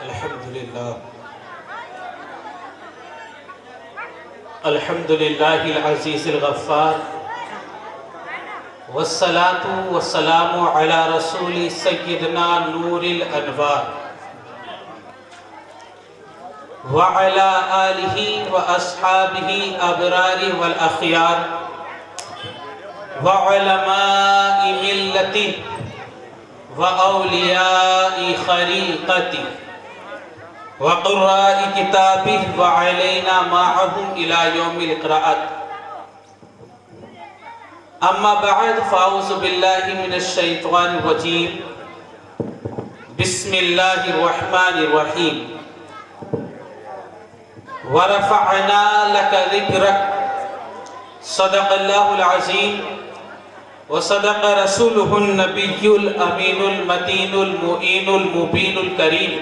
الحمد للہ العزیز الغفار والصلاة والسلام علی رسول سیدنا نور الانوار وعلی آلہ واصحابہ ابرار والاخیار وعلماء ملتہ واولیاء خریقتہ وقراء کتابہ وعلینا معہم الى یوم القراءت اما بعد فاعوذ باللہ من الشیطان الرجیم بسم اللہ الرحمن الرحیم ورفعنا لک ذکرک صدق اللہ العظیم وصدق رسولہ النبی الامین المتین المعین المبین الکریم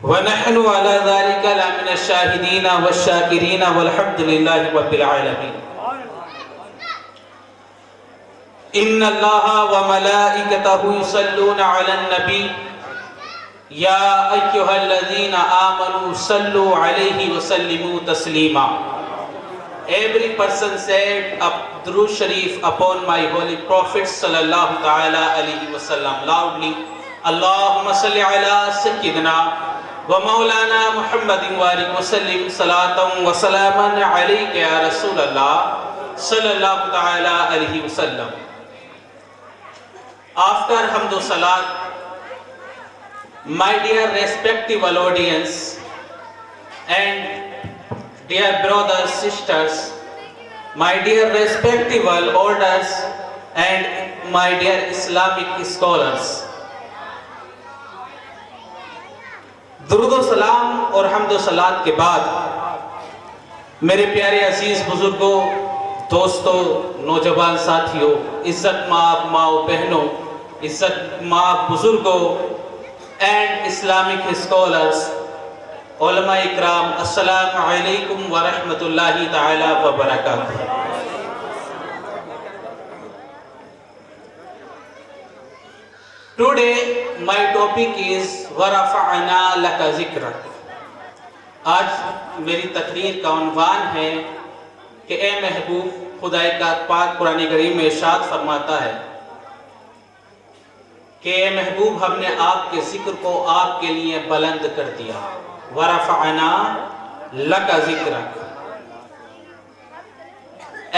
ونحن على ذلك لمن الشاهدين والشاكرين والحمد لله رب العالمين ان الله وملائكته يصلون على النبي يا ايها الذين امنوا صلوا عليه وسلموا تسليما. Every person said a Durud Sharif upon my holy Prophet sallallahu ta'ala alayhi wa sallam loudly. Allahumma salli ala sayyidina ومولانا محمد وآلہ وسلم صلاة وسلاما علیک یا رسول اللہ صلی اللہ تعالی علیہ وسلم. After حمد و صلاة, my dear respectable audience and dear brothers, sisters, my dear respectable elders and my dear Islamic scholars, درود و سلام اور حمد و صلات کے بعد میرے پیارے عزیز بزرگوں، دوستوں، نوجوان ساتھیوں، عزت مآب ماؤں بہنوں، عزت مآب بزرگوں اینڈ اسلامک اسکالرز، علماء اکرام، السلام علیکم ورحمۃ اللہ تعالی وبرکاتہ. Today my topic is وَرَفَعْنَا لَكَ ذِكْرَكَ. آج میری تقریر کا عنوان ہے کہ اے محبوب، خدائے کا پاک قرآن کریم میں ارشاد فرماتا ہے کہ اے محبوب، ہم نے آپ کے ذکر کو آپ کے لیے بلند کر دیا. وَرَفَعْنَا لَكَ ذِكْرَكَ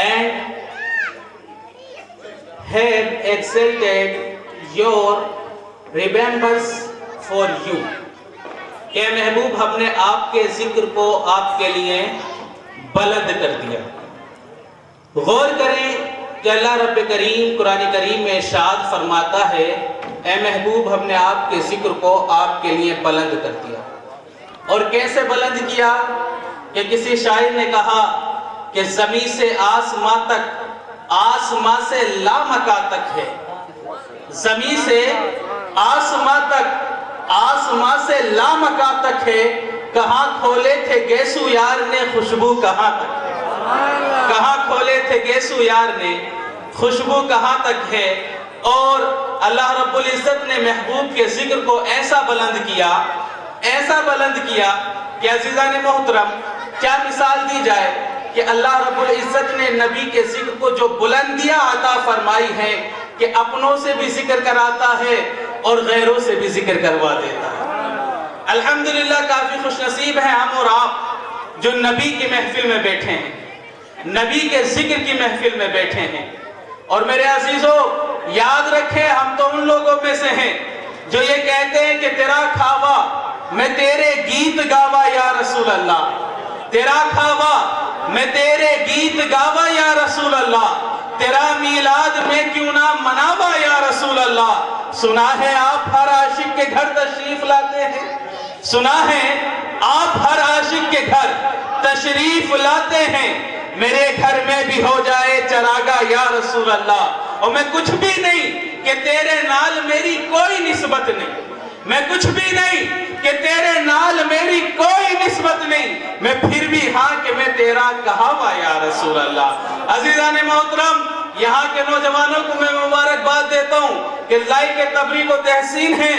and have exalted your remembrance for you. کہ محبوب، ہم نے آپ کے ذکر کو آپ کے لیے بلند کر دیا. غور کریں کہ اللہ رب کریم قرآن کریم میں ارشاد فرماتا ہے اے محبوب، ہم نے آپ کے ذکر کو آپ کے لیے بلند کر دیا. اور کیسے بلند کیا؟ کہ کسی شاعر نے کہا کہ زمین سے آسمان تک، آسمان سے لامکان تک ہے. زمین سے آسمان تک، آسمان سے لامکان تک ہے. کہاں کھولے تھے گیسو یار نے خوشبو کہاں تک ہے. کہاں کھولے تھے گیسو یار نے خوشبو کہاں تک ہے. اور اللہ رب العزت نے محبوب کے ذکر کو ایسا بلند کیا، ایسا بلند کیا کہ عزیزان محترم، کیا مثال دی جائے کہ اللہ رب العزت نے نبی کے ذکر کو جو بلندیاں عطا فرمائی ہے کہ اپنوں سے بھی ذکر کراتا ہے اور غیروں سے بھی ذکر کروا دیتا ہے. الحمدللہ کافی خوش نصیب ہیں ہم اور آپ جو نبی کی محفل میں بیٹھے ہیں، نبی کے ذکر کی محفل میں بیٹھے ہیں. اور میرے عزیزوں، یاد رکھیں ہم تو ان لوگوں میں سے ہیں جو یہ کہتے ہیں کہ تیرا کھاوا میں تیرے گیت گاوا یا رسول اللہ. تیرا کھاوا میں تیرے گیت گاوا یا رسول اللہ. تیرا میلاد میں کیوں نہ مناوا یا رسول اللہ. سنا ہے آپ ہر عاشق کے گھر تشریف لاتے ہیں. سنا ہے آپ ہر عاشق کے گھر تشریف لاتے ہیں. میرے گھر میں بھی ہو جائے چراغا یا رسول اللہ. اور میں کچھ بھی نہیں کہ تیرے نال میری کوئی نسبت نہیں. میں کچھ بھی نہیں کہ تیرے نال میری کوئی نسبت نہیں. میں پھر بھی ہاں کہ میں تیرا کہاوا یا رسول اللہ. عزیزان محترم، یہاں کے نوجوانوں کو میں مبارکباد دیتا ہوں کہ لائق تبریک و تحسین ہیں.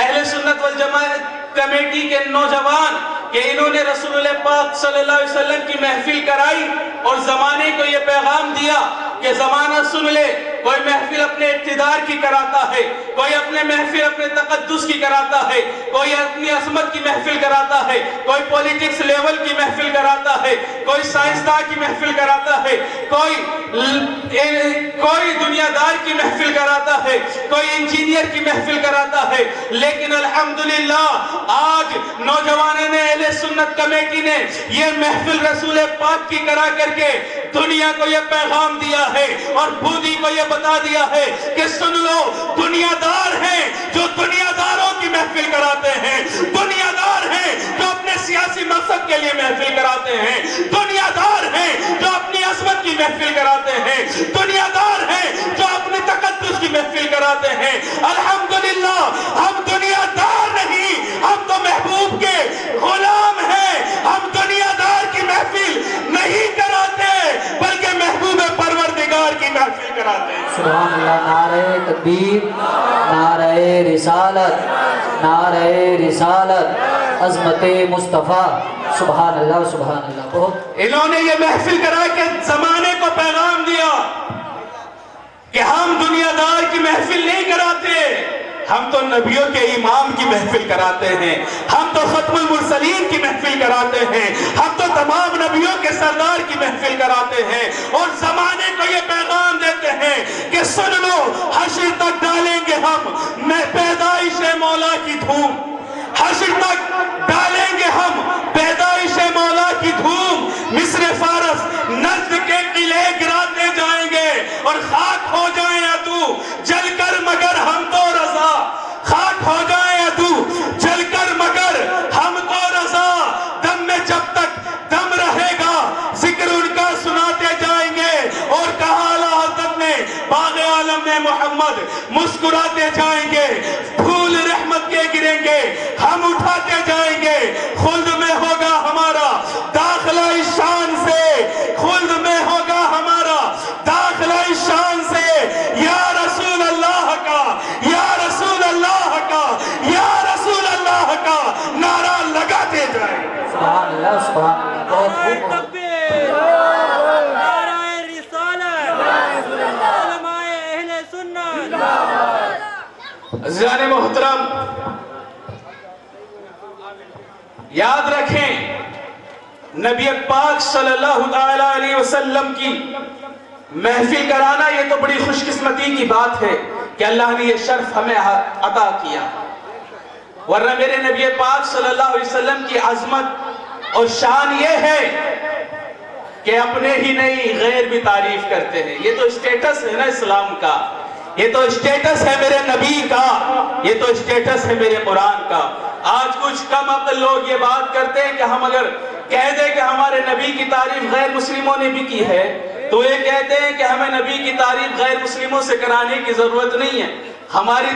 اہل سنت والجماعت کمیٹی کے نوجوان کہ انہوں نے رسول اللہ پاک صلی اللہ علیہ وسلم کی محفل کرائی اور زمانے کو یہ پیغام دیا کہ زمانہ سن لے، کوئی محفل اپنے اقتدار کی کراتا ہے، کوئی اپنے محفل اپنے تقدس کی کراتا ہے، کوئی اپنی عظمت کی محفل کراتا ہے، کوئی پولیٹکس لیول کی محفل کراتا ہے، کوئی سائنسداں کی محفل کراتا ہے، کوئی دنیا دار کی محفل کراتا ہے، کوئی انجینئر کی محفل کراتا ہے، لیکن الحمدللہ آج نوجوانوں نے اہل سنت کمیٹی نے یہ محفل رسول پاک کی کرا کر کے دنیا کو یہ پیغام دیا ہے اور بودی کو یہ بتا دیا ہے کہ سن لو، دنیا دار ہیں جو دنیا داروں کی محفل کراتے ہیں، دنیا دار ہیں جو اپنے سیاسی مقصد کے لیے محفل کراتے ہیں، دنیا دار ہیں جو اپنی عظمت کی محفل کراتے ہیں، دنیا دار ہیں جو اپنی تقدس کی محفل کراتے ہیں۔ الحمدللہ ہم دنیا دار نہیں، ہم تو محبوب کے غلام ہیں، ہم دنیا دار کی محفل نہیں کراتے بلکہ محبوب پروردگار کی محفل کراتے ہیں۔ سبحان اللہ، نعرہ تکبیر، نعرہ رسالت، نعرہ رسالت، عظمت مصطفیٰ، سبحان اللہ سبحان اللہ۔ بہت انہوں نے یہ محفل کرا کے زمانے کو پیغام دیا کہ ہم دنیا دار کی محفل نہیں کراتے، ہم تو نبیوں کے امام کی محفل کراتے ہیں، ہم تو ختم المرسلین کی محفل کراتے ہیں، ہم تو تمام نبیوں کے سردار کی محفل کراتے ہیں اور زمانے کو یہ پیغام دیتے ہیں کہ سن لو، حشر تک ڈالیں گے ہم میں پیدائش مولا کی دھوم، حشر تک ڈالیں گے ہم پیدائش مولا کی دھوم، مصر فارس نجد کے قلعے گراتے جائیں گے اور خاک ہو جائیں یا تو جل کر مگر ہم تو رضا، خاک ہو جائیں یا تو جل کر مگر ہم تو رضا، دم میں جب تک دم رہے گا ذکر ان کا سناتے جائیں گے، اور کہا اعلیٰ حضرت نے باغ عالم میں محمد مسکراتے جائیں گے، پھول رحمت کے گریں گے ہم اٹھاتے جائیں گے، خلد میں ہوگا ہمارا داخلہ اس شان سے، خلد میں ہوگا ہمارا داخلہ اس شان سے، یا رسول اللہ کا، یا رسول اللہ کا، یا رسول اللہ کا نعرہ لگاتے جائیں۔ سبحان اللہ سبحان اللہ، بہت خوب۔ تکبیر، نعرہ رسالت، علماء اہل سنت۔ عزیزان محترم، یاد رکھیں نبی پاک صلی اللہ علیہ وسلم کی محفل کرانا یہ تو بڑی خوش قسمتی کی بات ہے کہ اللہ نے یہ شرف ہمیں عطا کیا، ورنہ میرے نبی پاک صلی اللہ علیہ وسلم کی عظمت اور شان یہ ہے کہ اپنے ہی نہیں غیر بھی تعریف کرتے ہیں۔ یہ تو اسٹیٹس ہے نا اسلام کا، یہ تو اسٹیٹس ہے میرے نبی کا، یہ تو اسٹیٹس ہے میرے قرآن کا۔ آج کچھ کم عقل لوگ یہ بات کرتے ہیں کہ ہم اگر کہہ دیں کہ ہمارے نبی کی تعریف غیر مسلموں نے بھی کی ہے تو یہ کہتے ہیں کہ ہمیں نبی کی تعریف غیر مسلموں سے کرانے کی ضرورت نہیں ہے، ہماری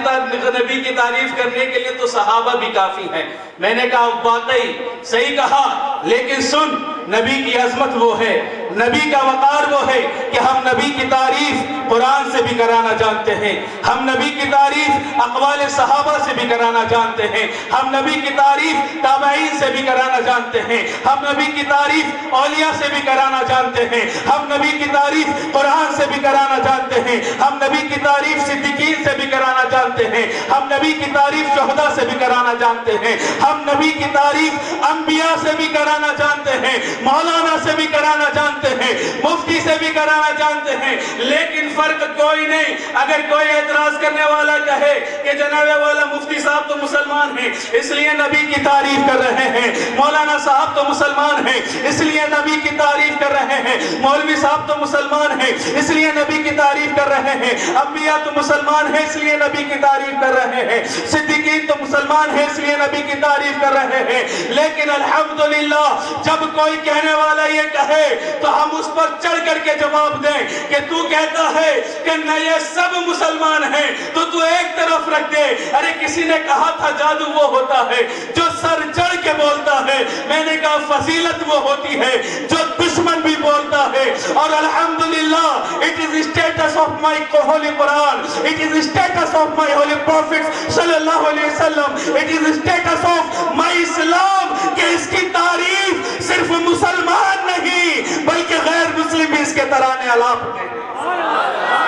نبی کی تعریف کرنے کے لیے تو صحابہ بھی کافی ہیں۔ میں نے کہا واقعی صحیح کہا، لیکن سن، نبی کی عظمت وہ ہے، نبی کا وقار وہ ہے کہ ہم نبی کی تعریف قرآن سے بھی کرانا جانتے ہیں، ہم نبی کی تعریف اقوال صحابہ سے بھی کرانا جانتے ہیں، ہم نبی کی تعریف تابعین سے بھی کرانا جانتے ہیں، ہم نبی کی تعریف اولیاء سے بھی کرانا جانتے ہیں، ہم نبی کی تعریف قرآن سے بھی کرانا جانتے ہیں، ہم نبی کی تعریف صدیقین سے بھی کرانا جانتے ہیں، ہم نبی کی تعریف شہداء سے بھی کرانا جانتے ہیں، ہم نبی کی تعریف انبیاء سے بھی کرانا جانتے ہیں، مولانا سے بھی کرانا جانتے ہیں، مفتی سے بھی کرانا جانتے ہیں، لیکن فرق کوئی نہیں۔ اگر کوئی اعتراض کرنے والا کہے کہ جناب والا مفتی صاحب تو مسلمان ہیں اس لیے نبی کی تعریف کر رہے ہیں، مولانا صاحب تو مسلمان ہیں اس لیے نبی کی تعریف کر رہے ہیں، مولوی صاحب تو مسلمان ہیں اس لیے نبی کی تعریف کر رہے ہیں، انبیاء تو مسلمان ہیں اس لیے نبی کی تعریف کر رہے ہیں، صدیقین تو مسلمان ہیں اس لیے نبی کی تعریف کر رہے ہیں، لیکن الحمدللہ جب کوئی کہنے والا یہ کہے تو ہم اس پر چڑھ کر کے جواب دیں کہ تو کہتا ہے کہ نہ یہ سب مسلمان ہیں تو ایک طرف رکھ دے۔ ارے کسی نے کہا تھا جادو وہ ہوتا ہے جو سر چڑھ کے بولتا ہے، میں نے کہا فضیلت وہ ہوتی ہے جو دشمن بھی بولتا ہے، اور الحمدللہ it is the status of my holy Quran, it is the status of my holy Prophet صلی اللہ علیہ وسلم. It is the status of my Islam کہ اس کی تعریف صرف مسلمان نہیں بلکہ غیر مسلم بھی اس کے ترانے الاپتے ہیں.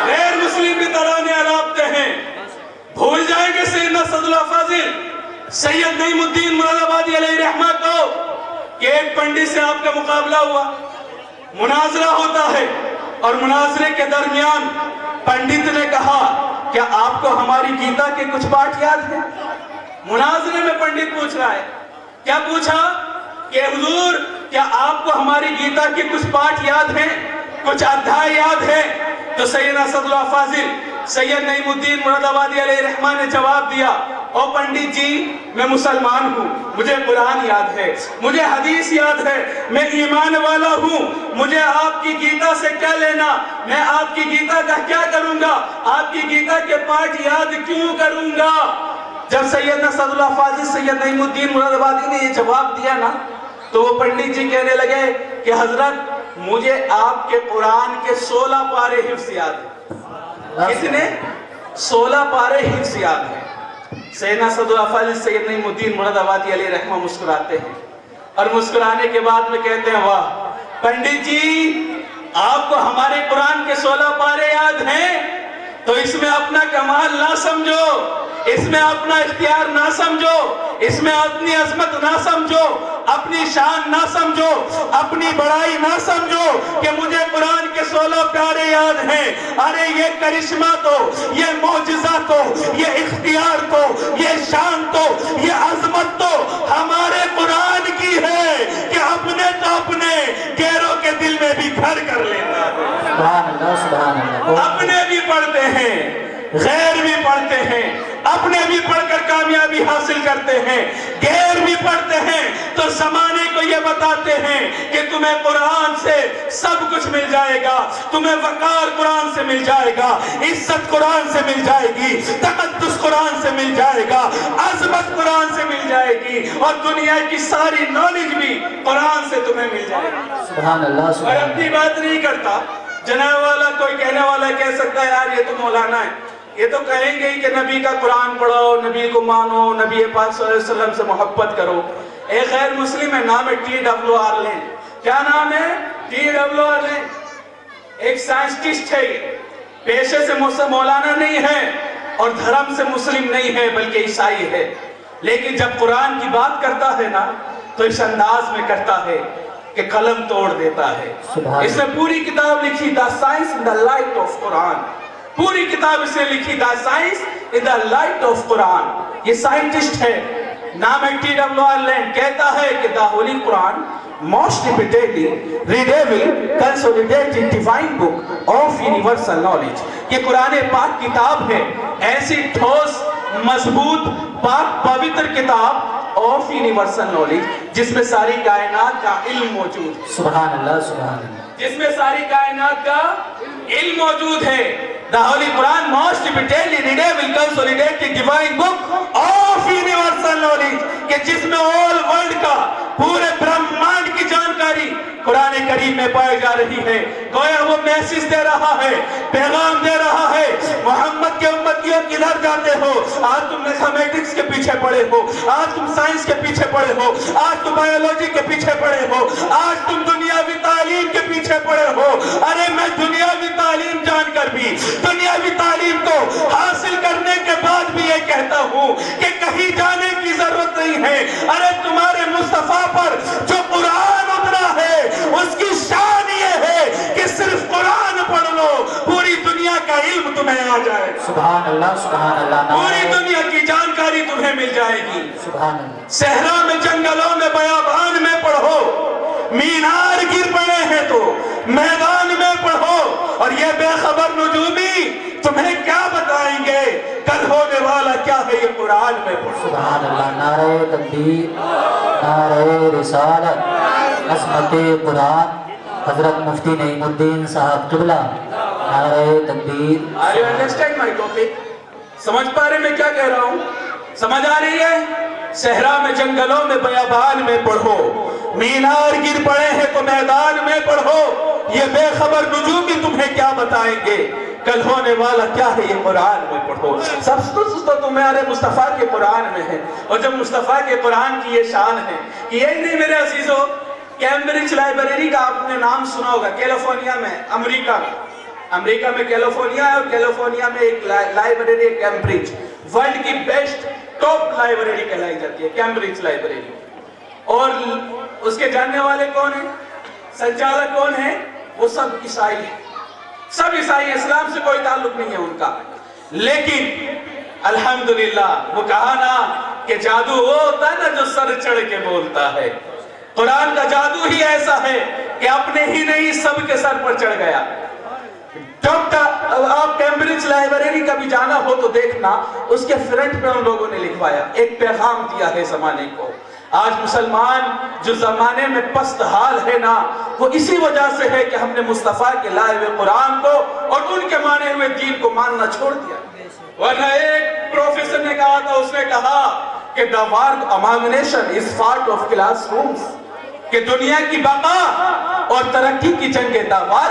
غیر مسلم بھی ترانے الاپتے ہیں. بھول جائیں گے سیدنا صدر فاضل سید نعیم الدین مراد آبادی علیہ رحمہ کو کہ ایک پنڈت سے آپ کا مقابلہ ہوا, مناظرہ ہوتا ہے, اور مناظرے کے درمیان پنڈت نے کہا کیا آپ کو ہماری گیتا کے کچھ پاٹ یاد ہیں؟ مناظرے میں پنڈت پوچھ رہا ہے, کیا پوچھا کہ حضور کیا آپ کو ہماری گیتا کے کچھ پاٹ یاد ہیں, کچھ ادھیائے یاد ہیں؟ تو سیدنا صدر فاضل سید نعیم الدین مراد آبادی علیہ رحمہ نے جواب دیا, او پنڈت جی میں مسلمان ہوں, مجھے قرآن یاد ہے, مجھے حدیث یاد ہے, میں ایمان والا ہوں, مجھے آپ کی گیتا سے کیا لینا, میں آپ کی گیتا کا کیا کروں گا, آپ کی گیتا کے پاٹ یاد کیوں کروں گا. جب سیدنا صدر فاضل سید نعیم الدین مراد آبادی نے یہ جواب دیا نا تو وہ پنڈت جی کہنے لگے کہ حضرت مجھے آپ کے قرآن کے 16 پارے حفظ یاد ہیں. کتنے؟ 16 پارے حفظ یاد ہیں. سیدنا صدر فاضل سید نعیم الدین مراد آبادی علیہ رحمہ مسکراتے ہیں, اور مسکرانے کے بعد میں کہتے ہیں واہ پنڈت جی آپ کو ہمارے قرآن کے 16 پارے یاد ہیں تو اس میں اپنا کمال نہ سمجھو, اس میں اپنا اختیار نہ سمجھو, اس میں اپنی عظمت نہ سمجھو, اپنی شان نہ سمجھو, اپنی بڑائی نہ سمجھو کہ مجھے قرآن کے 16 پیارے یاد ہیں. ارے یہ کرشمہ تو, یہ معجزہ تو, یہ اختیار تو, یہ شان تو, یہ عظمت تو ہمارے قرآن کی ہے کہ اپنے تو اپنے غیروں کے دل میں بھی گھر کر لیتا ہے. سبحان اللہ سبحان اللہ. اپنے بھی پڑھتے ہیں, غیر بھی پڑھتے ہیں, اپنے بھی پڑھ کر کامیابی حاصل کرتے ہیں, غیر بھی پڑھتے ہیں تو زمانے کو یہ بتاتے ہیں کہ تمہیں قرآن سے سب کچھ مل جائے گا, تمہیں وقار قرآن سے مل جائے گا, عزت قرآن سے مل جائے گی, تقدس قرآن سے مل جائے گا, عظمت قرآن سے مل جائے گی, اور دنیا کی ساری نالج بھی قرآن سے تمہیں مل جائے گی. سبحان اللہ اور سبحان اپنی بات نہیں کرتا جناب والا, کوئی کہنے والا کہہ سکتا ہے یار یہ تو مولانا ہے, یہ تو کہیں گے کہ نبی کا قرآن پڑھو, نبی کو مانو, نبی پاک صلی اللہ علیہ وسلم سے محبت کرو. ایک غیر مسلم ہے, نام ہے T.W. آرلین. کیا نام ہے؟ T.W. آرلین. ایک سائنسٹسٹ ہے, پیشے سے مولانا نہیں ہے اور دھرم سے مسلم نہیں ہے بلکہ عیسائی ہے, لیکن جب قرآن کی بات کرتا ہے نا تو اس انداز میں کرتا ہے کہ قلم توڑ دیتا ہے. اس نے پوری کتاب لکھی the science in the light of Quran, پوری کتاب اس نے لکھی the science in the light of Quran. یہ سائنٹسٹ ہے, نام ہے T.W. آرلین. کہتا ہے کہ دا ہولی قرآن most repeatedly readable consolidated divine book of universal knowledge. یہ قرآن پاک کتاب ہے, ایسی ٹھوس مضبوط پاک پوتر کتاب آف یونیورسل نالج جس میں ساری کائنات کا علم موجود ہے. سبحان اللہ سبحان اللہ. جس میں ساری کائنات کا علم موجود ہے. The Holy Quran most repeatedly readable consolidated divine book of universal knowledge کہ جس میں all world کا پورے برہمانڈ کی جانکاری قرآن کریم میں پائی جا رہی ہے. گویا وہ میسیج دے رہا ہے, پیغام دے رہا ہے, محمد کے امتیوں کدھر جاتے ہو, آج تم میتھمیٹکس کے پیچھے پڑے ہو, آج تم سائنس کے پیچھے پڑے ہو, آج تم بایولوجی کے پیچھے پڑے ہو, آج تم دنیاوی تعلیم کے پیچھے پڑے ہو. ارے میں دنیاوی تعلیم جان کر بھی, دنیاوی تعلیم کو حاصل کرنے کے بعد بھی یہ کہتا ہوں کہ کہیں جانے کی ضرورت نہیں ہے. ارے تمہارے مصطفیٰ پر جو قرآن اترا ہے اس کی شان یہ ہے کہ صرف قرآن پڑھ لو, پوری دنیا کا علم تمہیں آ جائے. سبحان اللہ سبحان اللہ. پوری دنیا کی جانکاری تمہیں مل جائے گی. سبحان اللہ. صحرا میں, جنگلوں میں, بیابان میں پڑھو, مینار گر پڑے ہیں تو میدان میں پڑھو, اور یہ بے خبر نجومی تمہیں کیا بتائیں گے کل ہونے والا کیا ہے, یہ قرآن میں پڑھو. سبحان اللہ. نعرہ تکبیر, نعرہ رسالت, عظمت قرآن, حضرت مفتی نعیم الدین صاحب قبلہ, نعرہ تکبیر. Are you understand my topic? سمجھ پا رہے میں کیا کہہ رہا ہوں؟ سمجھ آ رہی ہے؟ صحرا میں, جنگلوں میں, بیابان میں پڑھو, مینار گر پڑے ہیں تو میدان میں پڑھو, یہ بے خبر نجومی تمہیں کیا بتائیں گے کل ہونے والا کیا ہے یہ قرآن میں پڑھو. سب تو تمہارے مصطفیٰ کے قرآن میں ہے. اور جب مصطفیٰ کے قرآن کی یہ شان ہے کہ یہ نہیں میرے عزیزو، کیمبرج لائبریری کا آپ نے نام سنا ہوگا، کیلیفورنیا میں، امریکہ میں کیلیفورنیا ہے، اور کیلیفورنیا میں ایک لائبریری ہے کیمبرج، ورلڈ کی بیسٹ ٹاپ لائبریری کہلائی جاتی ہے کیمبرج لائبریری. اور اس کے جاننے والے کون ہیں، سنچالک کون ہیں؟ وہ سب عیسائی ہیں، سب عیسائی ہیں، اسلام سے کوئی تعلق نہیں ہے ان کا. لیکن الحمدللہ وہ کہا نا کہ جادو وہ ہوتا ہے نا جو سر چڑھ کے بولتا ہے. قرآن کا جادو ہی ایسا ہے کہ اپنے ہی نہیں سب کے سر پر چڑھ گیا. آپ کیمبرج لائبریری کا بھی جانا ہو تو دیکھنا، اس کے فرنٹ پہ ان لوگوں نے لکھوایا، ایک پیغام دیا ہے زمانے کو. آج مسلمان جو زمانے میں پست حال ہے نا، وہ اسی وجہ سے ہے کہ ہم نے مصطفیٰ کے لائے ہوئے قرآن کو اور ان کے مانے ہوئے دین کو ماننا چھوڑ دیا. ورنہ ایک پروفیسر نے کہا تھا، اس نے کہا کہ the war among nations is fought of classrooms، کہ دنیا کی بقا اور ترقی کی جنگیں، the war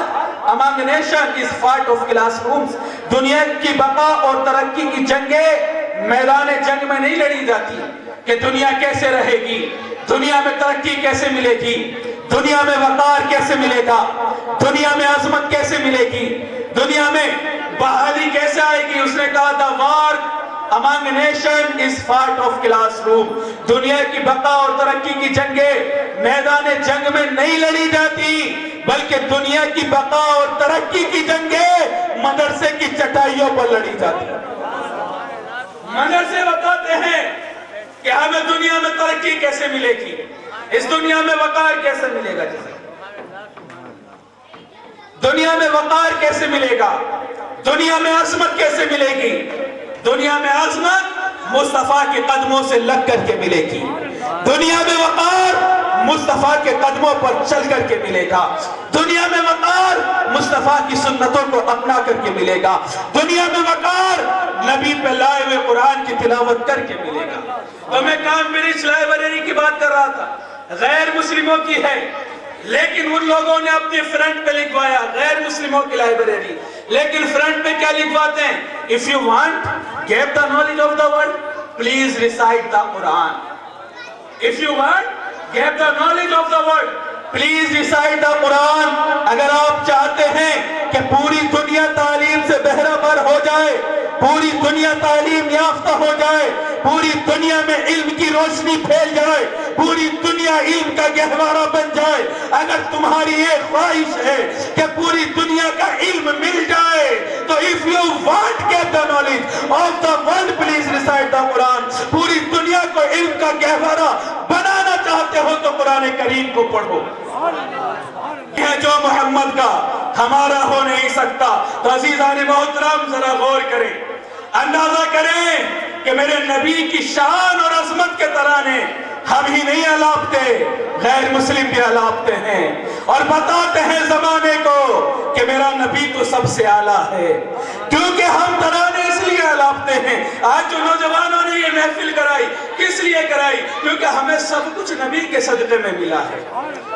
among nations is fought of classrooms، دنیا کی بقا اور ترقی کی جنگیں میدان جنگ میں نہیں لڑی جاتی کہ دنیا کیسے رہے گی، دنیا میں ترقی کیسے ملے گی، دنیا میں وقار کیسے ملے گا، دنیا میں عظمت کیسے ملے گی، دنیا میں بحالی کیسے آئے گی. اس نے کہا the war among nations is fought of classroom، دنیا کی بقا اور ترقی کی جنگیں میدان جنگ میں نہیں لڑی جاتی، بلکہ دنیا کی بقا اور ترقی کی جنگیں مدرسے کی چٹائیوں پر لڑی جاتی. مدرسے بتاتے ہیں کہ ہمیں دنیا میں ترقی کیسے ملے گی، اس دنیا میں وقار کیسے ملے گا، دنیا میں وقار کیسے ملے گا، دنیا میں عظمت کیسے ملے گی. دنیا میں عظمت مصطفیٰ کے قدموں سے لگ کر کے ملے گی، دنیا میں وقار مصطفیٰ کے قدموں پر چل کر کے ملے گا، دنیا میں وقار مصطفیٰ کی سنتوں کو اپنا کر کے ملے گا، دنیا میں وقار نبی پہ لائے ہوئے قرآن کی تلاوت کر کے ملے گا. تو میں کیمبرج لائبریری کی بات کر رہا تھا، غیر مسلموں کی ہے، لیکن ان لوگوں نے اپنی فرنٹ پہ لکھوایا غیر مسلموں کی لائبریری. لیکن فرنٹ پہ کیا لکھواتے ہیں؟ if you want get the knowledge of the world please recite the Quran. if you want get the knowledge of the world please recite the Quran. اگر آپ چاہتے ہیں کہ پوری دنیا تعلیم سے بہرہ بر ہو جائے، پوری دنیا تعلیم یافتہ ہو جائے، پوری دنیا میں علم کی روشنی پھیل جائے، پوری دنیا علم کا گہوارہ بن جائے، اگر تمہاری یہ خواہش ہے کہ پوری دنیا کا علم مل جائے تو if you want get the knowledge of the world please recite the Quran. پوری دنیا کو علم کا گہوارہ بنانا چاہتے ہو تو قرآن کریم کو پڑھو. یہ جو محمد کا ہمارا ہو نہیں سکتا. تو عزیزان محترم ذرا غور کریں، اندازہ کریں کہ میرے نبی کی شان اور عظمت کے ترانے ہم ہی نہیں الاپتے، غیر مسلم بھی الاپتے ہیں اور بتاتے ہیں زمانے کو کہ میرا نبی تو سب سے اعلیٰ ہے. کیونکہ ہم ترانے اس لیے الاپتے ہیں. آج جو نوجوانوں نے یہ محفل کرائی کس لیے کرائی؟ کیونکہ ہمیں سب کچھ نبی کے صدقے میں ملا ہے.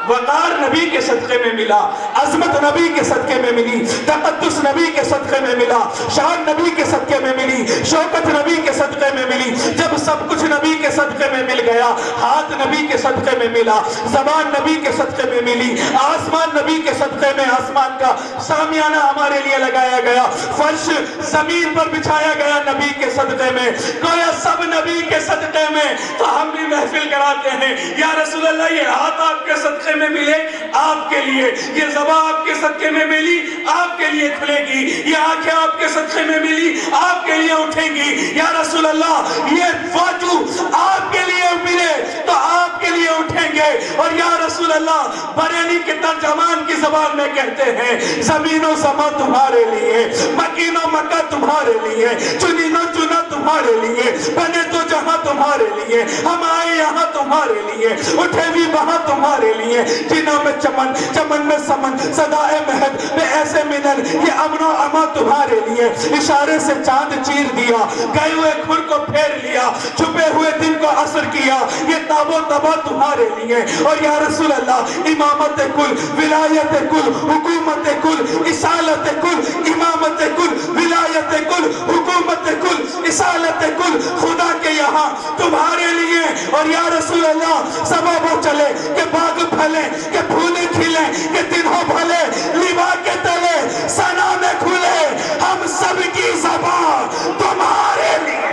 وقار نبی کے صدقے میں ملا، عظمت نبی کے صدقے میں ملی، تقدس نبی کے صدقے میں ملا، شان نبی کے صدقے میں ملی، شوکت نبی کے صدقے میں ملی. جب سب کچھ نبی کے صدقے میں مل گیا، ہاتھ نبی کے صدقے میں ملا، زبان نبی کے صدقے میں ملی، آسمان نبی کے صدقے میں، آسمان کا سامیانہ ہمارے لیے لگایا گیا، فرش زمین پر بچھایا گیا نبی کے صدقے میں، گویا سب نبی کے صدقے میں. تو ہم بھی محفل کراتے ہیں، یا رسول اللہ یہ ہاتھ آپ کے صدقے میں ملے آپ کے لیے، یہ زبان آپ کے صدقے میں ملی آپ کے لیے کھلے گی، یہ آنکھیں آپ کے صدقے میں ملی آپ کے لیے اٹھیں گی. یا رسول اللہ یہ وجو آپ کے لیے ملے تو آپ کے لیے اٹھیں گے. اور یا رسول اللہ بریلی کے ترجمان کی زبان میں کہتے ہیں زمین و سما تمہارے لیے، مکین و مکہ تمہارے لیے، چنین و چنا تمہارے لیے، بنے تو جہاں تمہارے لیے. لیے, ہم آئے یہاں تمہارے لیے, اٹھے بھی وہاں تمہارے لیے. جنہوں میں چمن, چمن میں سمن, صدائے مہد میں ایسے منن, یہ امن و امان تمہارے لیے. اشارے سے چاند چیر دیا, گئے ہوئے کھر کو پھیر لیا, چھپے ہوئے دن کو اثر کیا, یہ تاب و تبا تمہارے لیے. اور یا رسول اللہ, امامت کل, ولایت کل, حکومت کل, اصالت کل, امامت کل, ولایت کل, حکومت کل, اصالت کل, خدا کے یہاں تمہارے لیے. اور یا رسول اللہ, سبب ہو چلے کہ باغ پھلے, کہ پھولے کھلے, کہ دن ہو بھلے, لیوا کے تلے ثنا میں کھلے, ہم سب کی زبان تمہارے لیے.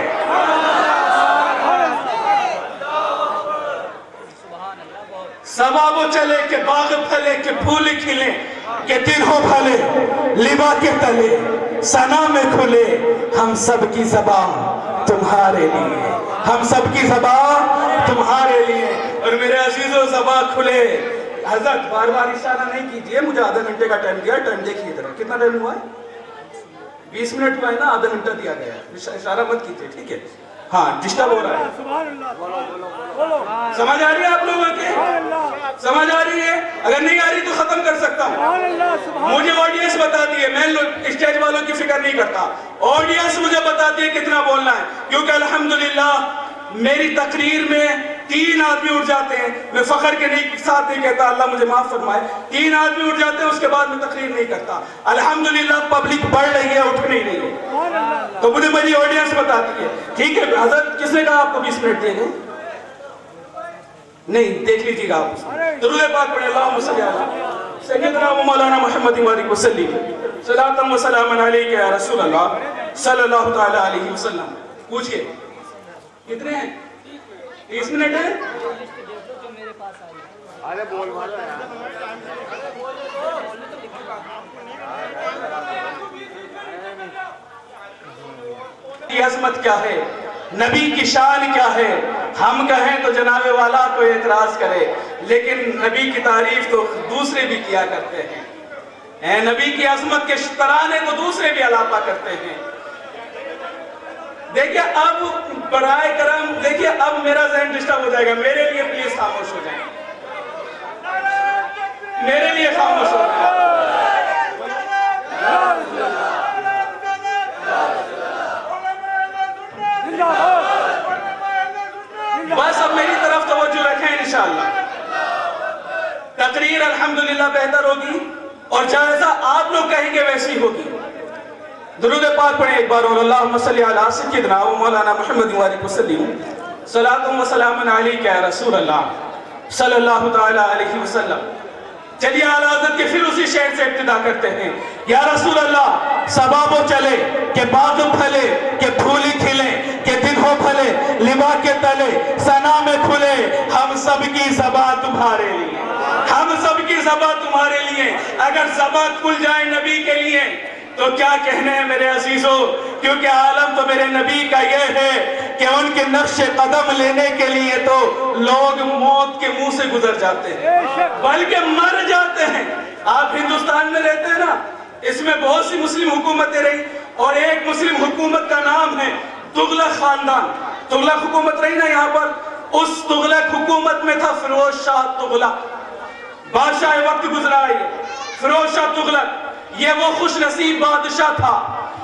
سبب ہو چلے کہ باغ پھلے, کہ پھول کھلے, کہ دن ہو بھلے, لیوا کے تلے ثنا میں کھلے, ہم سب کی زبان تمہارے لیے, ہم سب کی زبان تمہارے لیے. اور میرے عزیزو, زبان کھلے. حضرت بار بار اشارہ نہیں کیجئے, مجھے آدھا گھنٹے کا ٹائم دیا, ٹائم دیکھیے ادھر. کتنا ٹائم ہوا ہے؟ 20 منٹ ہوا ہے نا, آدھا گھنٹہ دیا گیا ہے. اشارہ مت کیجئے, ٹھیک ہے؟ ہاں, ڈسٹرب ہو رہا ہے. سمجھ آ رہی ہے آپ لوگوں کے؟ سمجھ آ رہی ہے؟ اگر نہیں آ رہی تو ختم کر سکتا ہوں. مجھے آڈینس بتا دیئے, میں اسٹیج والوں کی فکر نہیں کرتا, آڈینس مجھے بتا دیئے کتنا بولنا ہے. کیونکہ الحمدللہ میری تقریر میں 3 آدمی اٹھ جاتے ہیں. میں فخر کے ساتھ نہیں کہتا, اللہ مجھے معاف فرمائے, 3 آدمی اٹھ جاتے ہیں, اس کے بعد میں تقریر نہیں کرتا. الحمدللہ پبلک بڑھ رہی ہے, اٹھ نہیں رہی ہے, تو مجھے میری آڈینس بتاتی ہے. ٹھیک ہے حضرت, کس نے کہا آپ کو 20 منٹ دیں گے؟ نہیں, دیکھ لیجیے گا آپ. درود پاک پڑھیں, اللہم صلی علی سیدنا و مولانا محمد وآلہ وسلم, صلاۃ و سلام علیک یا رسول اللہ صلی اللہ تعالی علیہ وسلم. پوچھئے کتنے ہیں؟ 30 منٹ ہیں؟ کی عظمت کیا ہے, نبی کی شان کیا ہے. ہم کہیں تو جناب والا کو اعتراض کرے, لیکن نبی کی تعریف تو دوسرے بھی کیا کرتے ہیں. اے نبی کی عظمت کے ترانے تو دوسرے بھی الاپا کرتے ہیں. دیکھیں اب برائے کرم, دیکھیں اب میرا ذہن ڈسٹرب ہو جائے گا, میرے لیے پلیز خاموش ہو جائیں, میرے لیے خاموش ہو جائیں. بس اب میری طرف توجہ رکھیں انشاءاللہ. تقریر الحمدللہ بہتر ہوگی, اور جائزہ آپ لوگ کہیں گے ویسی ہوگی. درود پاک پڑھیں ایک بار, اور اللہم صلی علی سیدنا و مولانا محمد وآلہ وسلم, صلاۃ و سلام علیک یا رسول اللہ صلی اللہ تعالی علیہ وسلم. چلیے اعلیٰ حضرت کے پھر اسی شعر سے ابتدا کرتے ہیں. یا رسول اللہ, سبب ہو چلے کہ باغ پھلے, کہ پھول کھلے, کہ دن ہو بھلے, لیوا کے تلے ثنا میں کھلے, ہم سب کی زبان تمہارے لیے, ہم سب کی زبان تمہارے لیے. اگر زبان کھل جائے نبی کے لیے تو کیا کہنے ہیں میرے عزیزو, کیونکہ عالم تو میرے نبی کا یہ ہے کہ ان کے نقش قدم لینے کے لیے تو لوگ موت کے منہ سے گزر جاتے ہیں, بلکہ مر جاتے ہیں. آپ ہندوستان میں رہتے ہیں نا, اس میں بہت سی مسلم حکومتیں رہی, اور ایک مسلم حکومت کا نام ہے تغلق خاندان. تغلق حکومت رہی نا یہاں پر, اس تغلق حکومت میں تھا فیروز شاہ تغلق, بادشاہ وقت گزرا ہے فیروز شاہ تغلق. یہ وہ خوش نصیب بادشاہ تھا,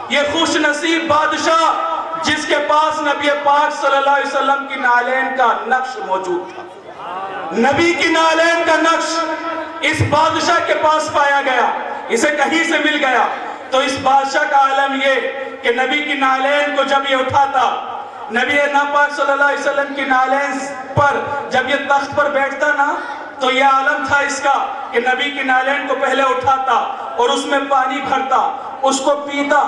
یہ خوش نصیب بادشاہ جس کے پاس نبی پاک صلی اللہ علیہ وسلم کی نالین کا نقش موجود تھا. نبی کی نالین کا نقش اس بادشاہ کے پاس پایا گیا, اسے کہیں سے مل گیا. تو اس بادشاہ کا عالم یہ کہ نبی کی نالین کو جب یہ اٹھاتا, نبی پاک صلی اللہ علیہ وسلم کی نالین پر جب یہ تخت پر بیٹھتا نا, تو یہ عالم تھا اس کا کہ نبی کی نالین کو پہلے اٹھاتا اور اس میں پانی بھرتا, اس کو پیتا.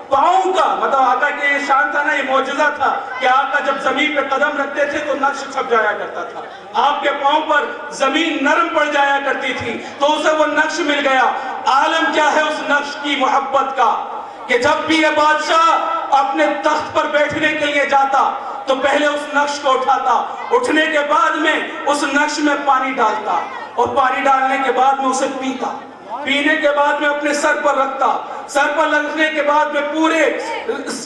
پاؤں کا مطلب آقا کے یہ شان تھا نا, یہ معجزہ تھا کہ آقا جب زمین پہ قدم رکھتے تھے تو نقش چھپ جایا کرتا تھا. آپ کے پاؤں پر زمین نرم پڑ جایا کرتی تھی, تو اسے وہ نقش مل گیا. عالم کیا ہے اس نقش کی محبت کا, کہ جب بھی یہ بادشاہ اپنے تخت پر بیٹھنے کے لیے جاتا تو پہلے اس نقش کو اٹھاتا, اٹھنے کے بعد میں اس نقش میں پانی ڈالتا, اور پانی ڈالنے کے بعد میں اسے پیتا, پینے کے بعد میں اپنے سر پر رکھتا, سر پر رکھنے کے بعد میں پورے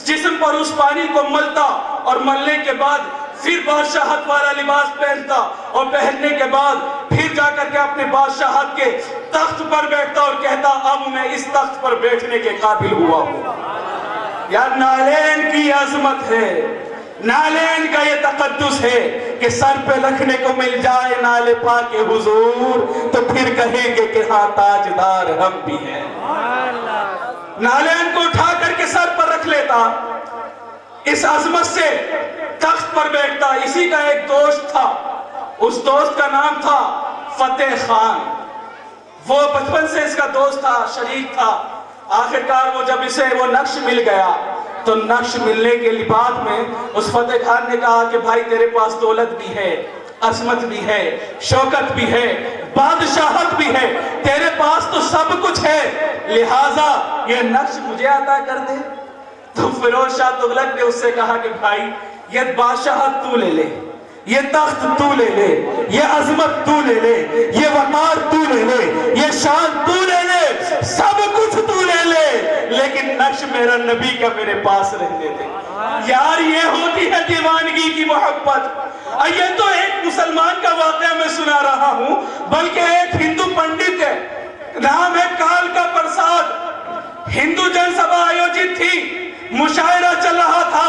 جسم پر اس پانی کو ملتا, اور ملنے کے بعد پھر بادشاہت والا لباس پہنتا اور پہننے کے بعد پھر جا کر کے اپنے بادشاہت کے تخت پر بیٹھتا اور کہتا اب میں اس تخت پر بیٹھنے کے قابل ہوا ہوں۔ یار نالین کی عظمت ہے، نالین کا یہ تقدس ہے کہ سر پہ رکھنے کو مل جائے نالے پاک حضور تو پھر کہیں گے کہ ہاں تاجدار ہم بھی ہیں۔ نالین کو اٹھا کر کے سر پر رکھ لیتا، اس عظمت سے تخت پر بیٹھتا۔ اسی کا ایک دوست تھا، اس دوست کا نام تھا فتح خان۔ وہ بچپن سے اس کا دوست تھا، شریک تھا۔ آخرکار وہ جب اسے وہ نقش مل گیا تو نقش ملنے کے بعد میں اس فتح خان نے کہا کہ بھائی تیرے پاس دولت بھی ہے، عظمت بھی ہے، شوکت بھی ہے، بادشاہت بھی ہے، تیرے پاس تو سب کچھ ہے، لہٰذا یہ نقش مجھے عطا کر دے۔ تو فیروز شاہ تغلق نے اس سے کہا کہ بھائی یہ بادشاہت تو لے لے، یہ تخت تو لے لے، یہ عظمت تو لے لے، یہ وقار تو لے لے، یہ شان تو لے لے، سب کچھ تو لے لے، لیکن نقش میرا نبی کا میرے پاس رہنے دے۔ یار یہ ہوتی ہے دیوانگی کی محبت۔ یہ تو ایک مسلمان کا واقعہ میں سنا رہا ہوں، بلکہ ایک ہندو پنڈت ہے، نام ہے کالکا پرساد۔ ہندو جن سبھا آیوجت تھی، مشاعرہ چل رہا تھا،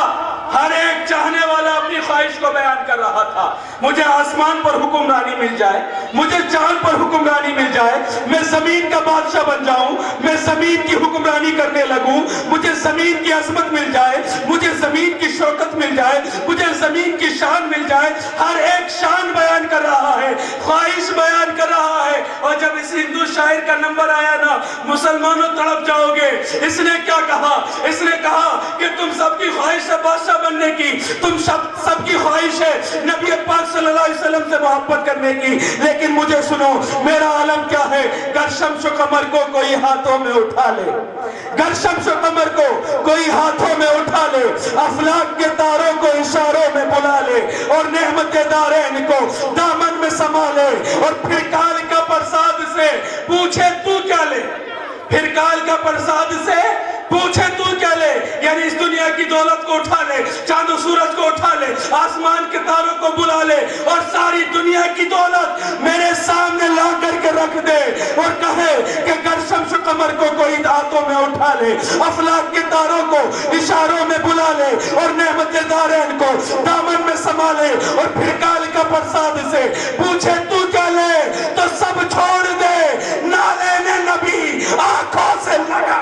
ہر ایک چاہنے والا اپنی خواہش کو بیان کر رہا تھا۔ مجھے آسمان پر حکمرانی مل جائے، مجھے چاند پر حکمرانی مل جائے، میں زمین کا بادشاہ بن جاؤں، میں زمین کی حکمرانی کرنے لگوں، مجھے زمین کی عظمت مل جائے، مجھے زمین کی شوکت مل جائے، مجھے زمین کی شان مل جائے۔ ہر ایک شان بیان کر رہا ہے، خواہش بیان کر رہا ہے۔ اور جب اس ہندو شاعر کا نمبر آیا نا، مسلمانوں تڑپ جاؤ گے، اس نے کیا کہا؟ اس نے کہا کہ تم سب کی خواہش ہے بادشاہ بننے کی، تم سب کی خواہش ہے نبی پاک صلی اللہ علیہ وسلم سے محبت کرنے کی، لیکن مجھے سنو، میرا عالم کیا ہے؟ گر شمس و قمر کو کوئی ہاتھوں میں اٹھا لے، گر شمس و قمر کو کوئی ہاتھوں میں اٹھا لے، افلاک کے تاروں کو اشاروں میں بلا لے، اور نعمت دارین کو دامن میں سما لے، اور پھر کال کا پرساد سے پوچھے تو کیا لے، پھر کال کا پرساد سے پوچھے تو کیا لے، یعنی اس دنیا کی دولت کو اٹھا لے، چاند و سورج کو اٹھا لے، آسمان کے تاروں کو بلا لے، اور ساری دنیا کی دولت میرے سامنے لا کر کے رکھ دے، اور کہے کہ گر شمس قمر کو کوئی ہاتھوں میں اٹھا لے، افلاک کے تاروں کو اشاروں میں بلا لے، اور نعمت دارین کو دامن میں سما لے، اور پھر کال کا پرساد سے پوچھے تو کیا لے، تو سب چھوڑ دے، نالین نبی آنکھوں سے لگا۔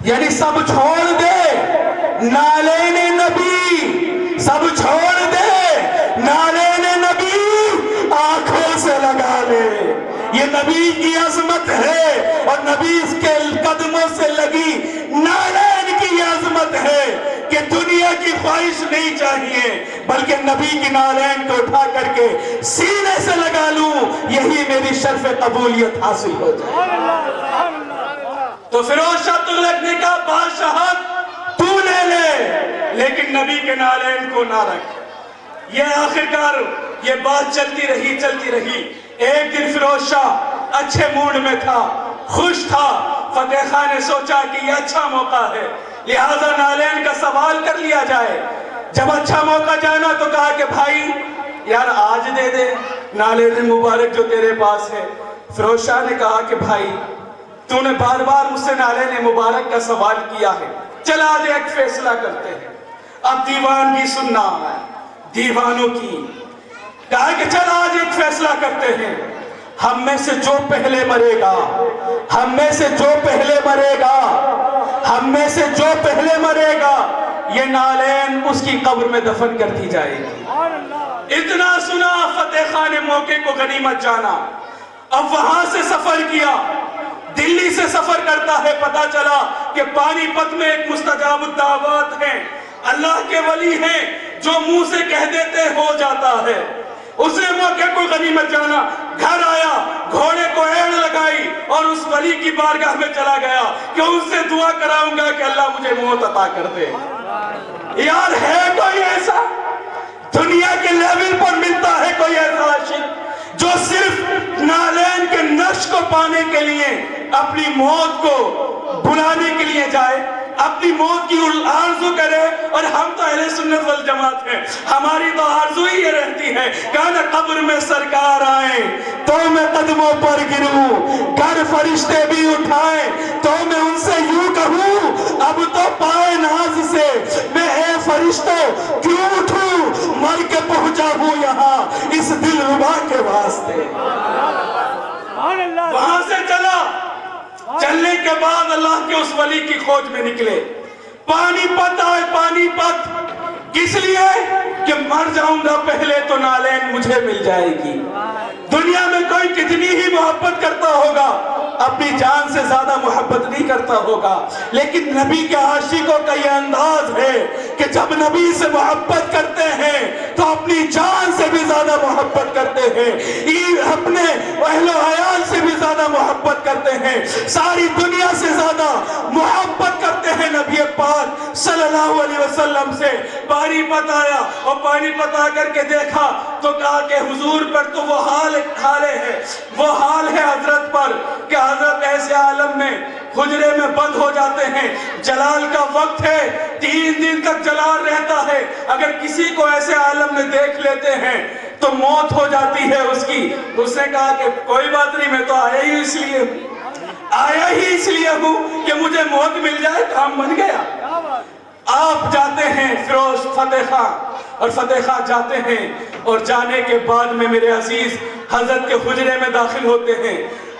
یعنی سب چھوڑ دے نالین نبی، سب چھوڑ دے نالین نبی آنکھوں سے لگا لے۔ یہ نبی کی عظمت ہے، اور نبی اس کے قدموں سے لگی نالین کی یہ عظمت ہے کہ دنیا کی خواہش نہیں چاہیے، بلکہ نبی کی نالین کو اٹھا کر کے سینے سے لگا لوں، یہی میری شرف قبولیت حاصل ہو جائے۔ تو فیروز شاہ تغلق نے کہا بادشاہت تو لے لے، لیکن نبی کے نالین کو نہ رکھ۔ یہ آخرکار یہ بات چلتی رہی۔ ایک دن فیروز شاہ اچھے موڈ میں تھا، خوش تھا۔ فتح خان نے سوچا کہ یہ اچھا موقع ہے، لہٰذا نالین کا سوال کر لیا جائے۔ جب اچھا موقع جانا تو کہا کہ بھائی یار آج دے دے نالین مبارک جو تیرے پاس ہے۔ فیروز شاہ نے کہا کہ بھائی تو نے بار بار مجھ سے نالین مبارک کا سوال کیا ہے، چل آج ایک فیصلہ کرتے ہیں۔ اب دیوان کی سننا ہے، دیوانوں کی۔ کہا کہ چل آج ایک فیصلہ کرتے ہیں، ہم میں سے جو پہلے مرے گا، ہم میں سے جو پہلے مرے گا، ہم میں سے جو پہلے مرے گا، یہ نالین اس کی قبر میں دفن کر دی جائے گی۔ اتنا سنا فتح خان نے موقع کو غنیمت جانا، اب وہاں سے سفر کیا، دلی سے سفر کرتا ہے، پتا چلا کہ پانی پت میں ایک مستجاب الدعوات ہیں، اللہ کے ولی ہیں جو منہ سے کہہ دیتے ہو جاتا ہے۔ اس نے موقع کو غنیمت جانا، گھر آیا، گھوڑے کو ایڑ لگائی اور اس ولی کی بارگاہ میں چلا گیا کہ ان سے دعا کراؤں گا کہ اللہ مجھے موت عطا کر دے۔ یار ہے کوئی ایسا دنیا کے لیول پر ملتا ہے کوئی ایسا عاشق جو صرف نالین کے نقش کو پانے کے لیے اپنی موت کو بلانے کے لیے جائے، اپنی موت کی آرزو کرے. اور ہم تو اہل سنت والجماعت ہیں، ہماری تو آرزو ہی یہ رہتی ہے کہ نا قبر میں سرکار آئیں تو میں قدموں پر گروں، گھر فرشتے بھی اٹھائیں تو میں ان سے یوں کہوں اب تو پائے ناز سے میں اے فرشتوں کیوں اٹھوں، مر کے پہنچا ہوں یہاں اس دل ربا کے واسطے. وہاں سے چلنے کے بعد اللہ کے اس ولی کی کھوج میں نکلے. پانی پت آئے، پانی پت کس لیے کہ مر جاؤں گا پہلے تو نالین مجھے مل جائے گی. دنیا میں کوئی کتنی ہی محبت کرتا ہوگا اپنی جان سے زیادہ محبت نہیں کرتا ہوگا، لیکن نبی کے عاشقوں کا یہ انداز ہے کہ جب نبی سے محبت کرتے ہیں تو اپنی جان سے بھی زیادہ محبت کرتے ہیں، اپنے اہل و عیال سے بھی زیادہ محبت کرتے ہیں، ساری دنیا سے زیادہ محبت کرتے ہیں نبی پاک صلی اللہ علیہ وسلم سے. پانی پت آیا اور پانی پت آ کر کے دیکھا تو کہا کہ حضور پر تو وہ حال ہے حضرت پر کہ حضرت ایسے عالم میں حجرے میں بند ہو جاتے ہیں، جلال کا وقت ہے، 3 دن تک جلال رہتا ہے، اگر کسی کو ایسے عالم میں دیکھ لیتے ہیں تو موت ہو جاتی ہے اس کی. اس نے کہا کہ کوئی بات نہیں، میں تو آیا ہی اس لیے ہوں کہ مجھے موت مل جائے، کام بن گیا. آپ جاتے ہیں فیروز فتح خان، اور فتح خان جاتے ہیں اور جانے کے بعد میں میرے عزیز حضرت کے حجرے میں داخل ہوتے ہیں،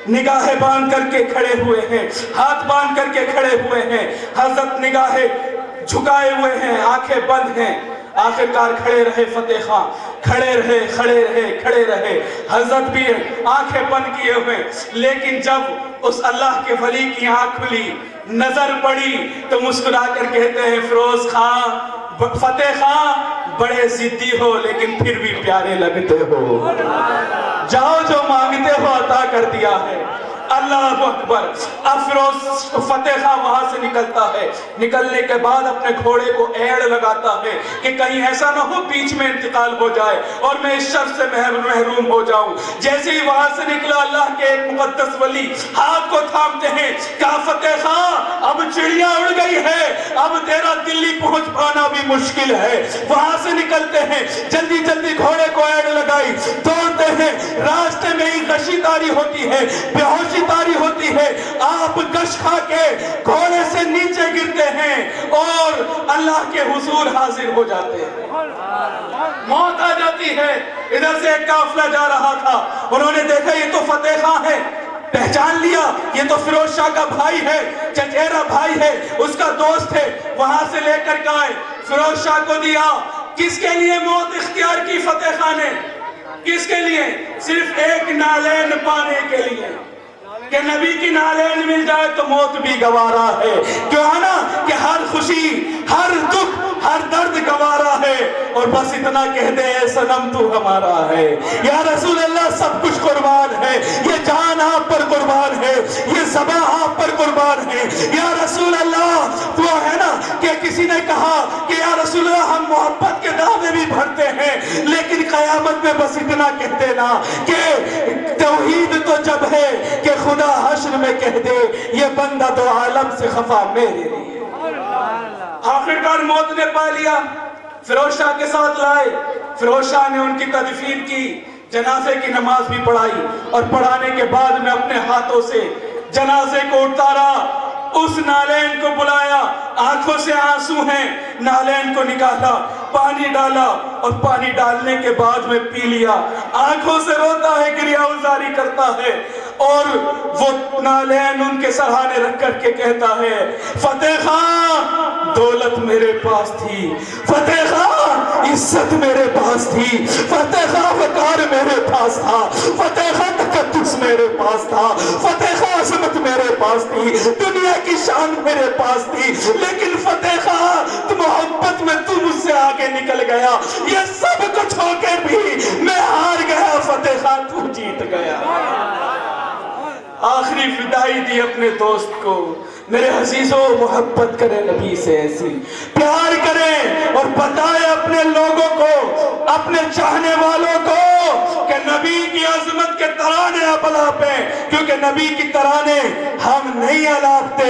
نگاہیں باندھ کر کے کھڑے ہوئے ہیں، ہاتھ باندھ کر کے کھڑے ہوئے ہیں، حضرت نگاہیں جھکائے ہوئے ہیں، آنکھیں بند ہیں. آخرکار کھڑے رہے فتح خان، کھڑے رہے حضرت بھی آنکھیں بند کیے ہوئے. لیکن جب اس اللہ کے ولی کی آنکھ کھلی، نظر پڑی تو مسکرا کر کہتے ہیں فیروز خان، فتح خان بڑے ضدی ہو لیکن پھر بھی پیارے لگتے ہو، جاؤ جو مانگتے ہو عطا کر دیا ہے. اللہ اکبر. اب فیروز فتح خان وہاں سے نکلتا ہے، نکلنے کے بعد اپنے گھوڑے کو ایڑ لگاتا ہے کہ کہیں ایسا نہ ہو بیچ میں انتقال ہو جائے اور میں اس شر سے محروم ہو جاؤں. جیسے ہی وہاں سے نکلا اللہ کے ایک مقدس ولی ہاتھ کو تھامتے ہیں، کہا فتح خان اب چڑیا اڑ گئی ہے، اب تیرا دلی پہنچ پانا بھی مشکل ہے. وہاں سے نکلتے ہیں، جلدی جلدی گھوڑے کو ایڑ لگائی، دوڑتے ہیں، راستے میں ہی غشی طاری ہوتی ہے، بے ہوشی طاری ہوتی ہے. آپ گش کھا کے گھوڑے سے نیچے گرتے ہیں اور اللہ کے حضور حاضر ہو جاتے ہیں. موت آ جاتی ہے. ادھر سے ایک قافلہ جا رہا تھا، انہوں نے دیکھا یہ تو فتح خان ہے، پہچان لیا یہ تو فیروز شاہ کا بھائی ہے، چچیرا بھائی ہے، اس کا دوست ہے. وہاں سے لے کر گئے، فیروز شاہ کو دیا. کس کے لیے موت اختیار کی فتح خان نے؟ کس کے لیے؟ صرف ایک نالین پانے کے لیے کہ نبی کی نالین مل جائے تو موت بھی گوارا ہے. کیوں ہے نا کہ ہر خوشی، ہر دکھ، ہر درد گوارا ہے، اور بس اتنا کہہ دے اے صنم تو ہمارا ہے. یا رسول اللہ سب کچھ قربان ہے، یہ جان آپ پر قربان ہے، یہ زبان آپ پر قربان ہے. یا رسول اللہ وہ ہے نا کہ کسی نے کہا کہ یا رسول اللہ ہم محبت کے دعوے بھی بھرتے ہیں لیکن قیامت میں بس اتنا کہہ دینا کہ توحید تو جب ہے کہ خدا حشر میں کہہ دے یہ بندہ تو عالم سے خفا میرے لیے. آخرکار موت نے پا لیا. فیروز شاہ کے ساتھ لائے، فیروز شاہ نے ان کی تدفین کی، جنازے کی نماز بھی پڑھائی، اور پڑھانے کے بعد میں اپنے ہاتھوں سے جنازے کو اتارا، اس نالین کو بلایا، آنکھوں سے آنسو ہیں، نالین کو نکالا، پانی ڈالا، اور پانی ڈالنے کے بعد میں پی لیا. آنکھوں سے روتا ہے، گریہ گزاری کرتا ہے، اور وہ نالین ان کے سرہانے رکھ کر کے کہتا ہے فتح خان دولت میرے پاس تھی، فتح خان عزت میرے پاس تھی، فتح خان وقار میرے پاس تھا، فتح خان تقدس میرے پاس تھا، فتح خان عظمت میرے پاس تھی، دنیا کی شان میرے پاس تھی، لیکن فتح خان محبت میں تو مجھ سے آگے نکل گیا. یہ سب کچھ ہو کے بھی میں ہار گیا، فتح خان تو جیت گیا. آخری فدائی دی اپنے دوست کو. میرے عزیزوں محبت کریں نبی سے ایسی، پیار کریں اور بتائے اپنے لوگوں کو, اپنے چاہنے والوں کو کہ نبی کی عظمت کے ترانے آپ الاپیں, کیونکہ نبی کی ترانے ہم نہیں الاپتے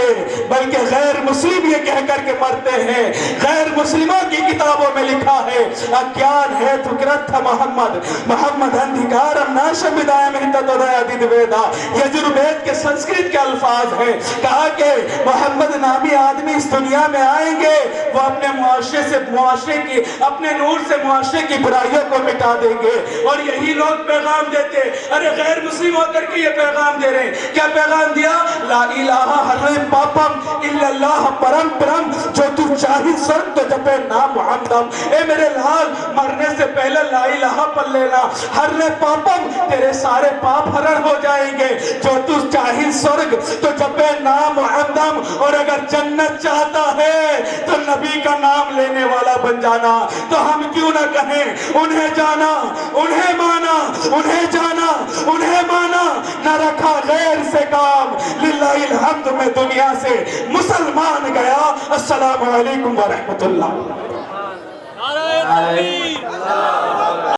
بلکہ غیر مسلم یہ کہہ کر کے مرتے ہیں. غیر مسلموں کی کتابوں میں لکھا ہے اگیان ہے تو گرتھ محمد محمد اندھکارم ناشم ودایا مہتدودایا دیدویدا. یجروید کے سنسکرت کے الفاظ ہیں, کہا کہ محمد نامی آدمی اس دنیا میں آئیں گے, وہ اپنے معاشرے سے معاشرے کی اپنے نور سے معاشرے کی برائیوں کو مٹا دیں گے. اور یہی لوگ پیغام دیتے, ارے غیر مسلم ہو کر کے یہ پیغام دے رہے ہیں. کیا پیغام دیا؟ لا الہ ہرے پاپم الا اللہ پرم پرم, جو تو چاہی سر تو جپے نام محمدم. اے میرے لال, مرنے سے پہلے لا الہ پڑھ لینا. ہرے پاپم, تیرے سارے پاپ ہرن ہو جائیں گے. جو تو چاہی سرگ تو جپے نام محمدم. اور اگر جنت چاہتا ہے تو نبی کا نام لینے والا بن جانا. تو ہم کیوں نہ کہیں انہیں جانا, انہیں مانا, انہیں جانا, انہیں مانا, نہ رکھا غیر سے کام. للہ الحمد, میں دنیا سے مسلمان گیا. السلام علیکم ورحمۃ اللہ. نعرہ تکبیر.